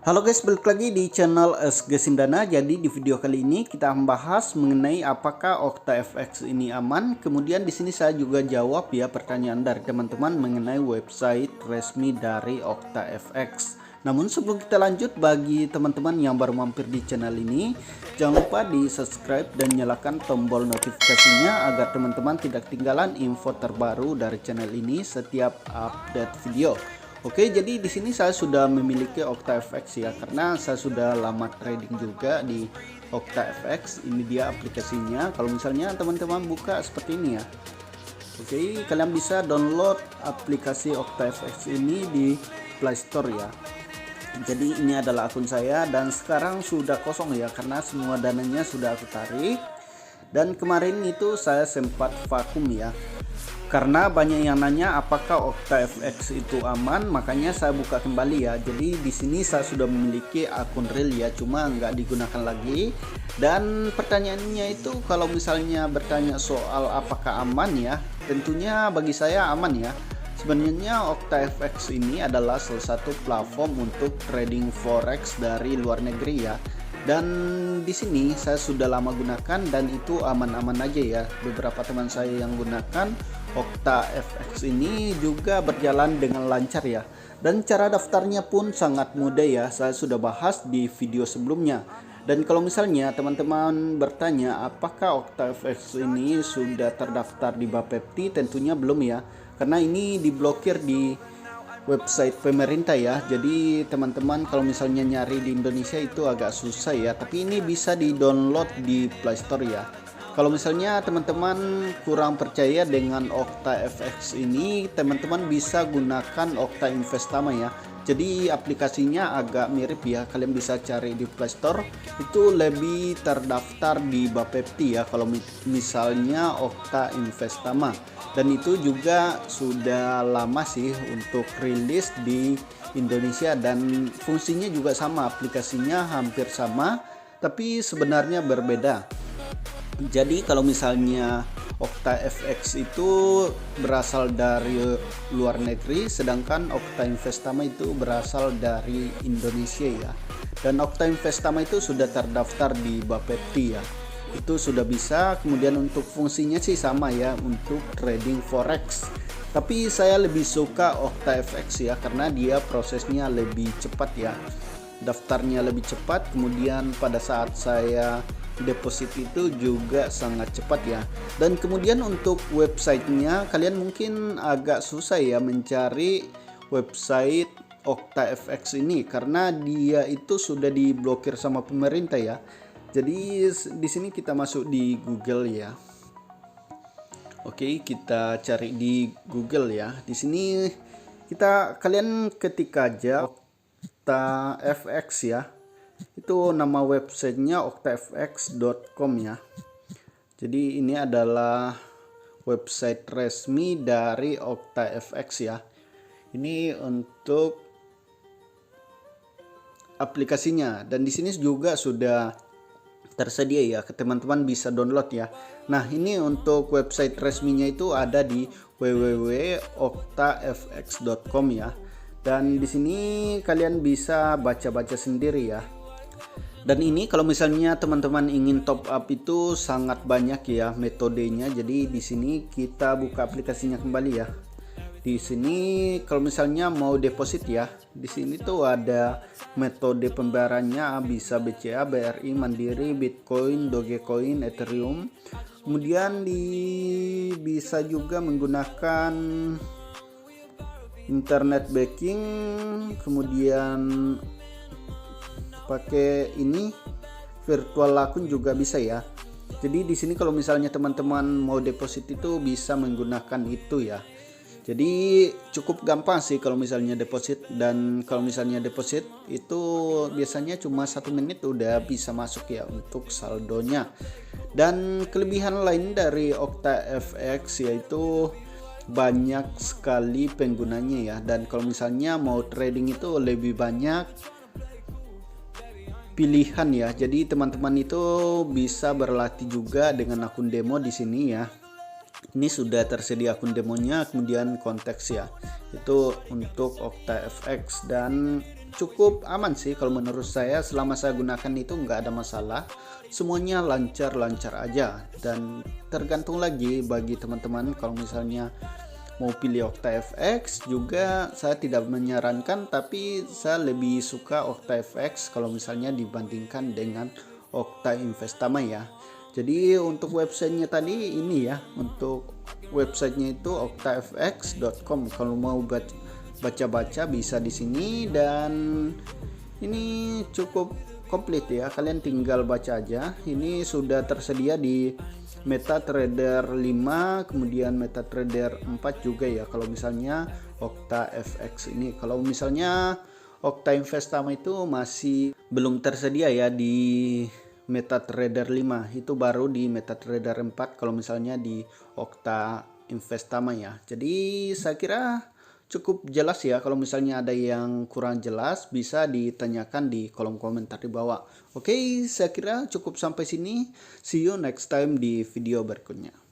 Halo guys, balik lagi di channel SG Sindana. Jadi di video kali ini kita membahas mengenai apakah OctaFX ini aman. Kemudian di sini saya juga jawab ya pertanyaan dari teman-teman mengenai website resmi dari OctaFX. Namun sebelum kita lanjut, bagi teman-teman yang baru mampir di channel ini, jangan lupa di subscribe dan nyalakan tombol notifikasinya agar teman-teman tidak ketinggalan info terbaru dari channel ini setiap update video. Oke, jadi di sini saya sudah memiliki OctaFX ya, karena saya sudah lama trading juga di OctaFX. Ini dia aplikasinya. Kalau misalnya teman-teman buka seperti ini ya. Oke, kalian bisa download aplikasi OctaFX ini di Play Store ya. Jadi ini adalah akun saya dan sekarang sudah kosong ya, karena semua dananya sudah aku tarik. Dan kemarin itu saya sempat vakum ya, karena banyak yang nanya apakah OctaFX itu aman, makanya saya buka kembali ya. Jadi di sini saya sudah memiliki akun real ya, cuma nggak digunakan lagi. Dan pertanyaannya itu kalau misalnya bertanya soal apakah aman ya, tentunya bagi saya aman ya. Sebenarnya OctaFX ini adalah salah satu platform untuk trading forex dari luar negeri ya. Dan di sini saya sudah lama gunakan dan itu aman-aman aja ya. Beberapa teman saya yang gunakan OctaFX ini juga berjalan dengan lancar ya. Dan cara daftarnya pun sangat mudah ya. Saya sudah bahas di video sebelumnya. Dan kalau misalnya teman-teman bertanya apakah OctaFX ini sudah terdaftar di Bapepti, tentunya belum ya. Karena ini diblokir di website pemerintah ya. Jadi teman-teman kalau misalnya nyari di Indonesia itu agak susah ya, tapi ini bisa di-download di Play Store ya. Kalau misalnya teman-teman kurang percaya dengan OctaFX ini, teman-teman bisa gunakan Okta Investama ya. Jadi aplikasinya agak mirip ya, kalian bisa cari di Play Store. Itu lebih terdaftar di Bapepti ya kalau misalnya Okta Investama. Dan itu juga sudah lama sih untuk rilis di Indonesia dan fungsinya juga sama, aplikasinya hampir sama tapi sebenarnya berbeda. Jadi kalau misalnya OctaFX itu berasal dari luar negeri, sedangkan Okta Investama itu berasal dari Indonesia ya. Dan Okta Investama itu sudah terdaftar di Bapepti ya. Itu sudah bisa. Kemudian untuk fungsinya sih sama ya, untuk trading forex. Tapi saya lebih suka OctaFX ya, karena dia prosesnya lebih cepat ya. Daftarnya lebih cepat, kemudian pada saat saya deposit itu juga sangat cepat ya. Dan kemudian untuk websitenya, kalian mungkin agak susah ya mencari website OctaFX ini karena dia itu sudah diblokir sama pemerintah ya. Jadi di sini kita masuk di Google ya. Oke, kita cari di Google ya. Di sini kalian ketik aja OctaFX ya. Itu nama websitenya octafx.com ya. Jadi ini adalah website resmi dari OctaFX ya. Ini untuk aplikasinya dan di sini juga sudah tersedia ya, teman-teman bisa download ya. Nah, ini untuk website resminya itu ada di www.octafx.com ya. Dan di sini kalian bisa baca-baca sendiri ya. Dan ini kalau misalnya teman-teman ingin top up itu sangat banyak ya metodenya. Jadi di sini kita buka aplikasinya kembali ya. Di sini kalau misalnya mau deposit ya, di sini tuh ada metode pembayarannya, bisa BCA, BRI, Mandiri, Bitcoin, Dogecoin, Ethereum. Kemudian bisa juga menggunakan internet banking, kemudian pakai ini virtual akun juga bisa ya. Jadi di sini kalau misalnya teman-teman mau deposit itu bisa menggunakan itu ya. Jadi cukup gampang sih kalau misalnya deposit, dan kalau misalnya deposit itu biasanya cuma 1 menit udah bisa masuk ya untuk saldonya. Dan kelebihan lain dari OctaFX yaitu banyak sekali penggunanya ya, dan kalau misalnya mau trading itu lebih banyak pilihan ya. Jadi teman-teman itu bisa berlatih juga dengan akun demo di sini ya. Ini sudah tersedia akun demonya, kemudian konteks ya. Itu untuk OctaFX. Dan cukup aman sih kalau menurut saya. Selama saya gunakan itu nggak ada masalah, semuanya lancar-lancar aja. Dan tergantung lagi bagi teman-teman, kalau misalnya mau pilih OctaFX juga saya tidak menyarankan, tapi saya lebih suka OctaFX kalau misalnya dibandingkan dengan Okta Investama ya. Jadi untuk websitenya tadi ini ya, untuk websitenya itu oktafx.com. Kalau mau baca-baca bisa di sini, dan ini cukup komplit ya, kalian tinggal baca aja. Ini sudah tersedia di MetaTrader 5, kemudian MetaTrader 4 juga ya kalau misalnya OctaFX ini. Kalau misalnya Okta Investama itu masih belum tersedia ya di MetaTrader 5, itu baru di MetaTrader 4 kalau misalnya di Okta Investama ya. Jadi saya kira cukup jelas ya. Kalau misalnya ada yang kurang jelas bisa ditanyakan di kolom komentar di bawah. Oke, saya kira cukup sampai sini. See you next time di video berikutnya.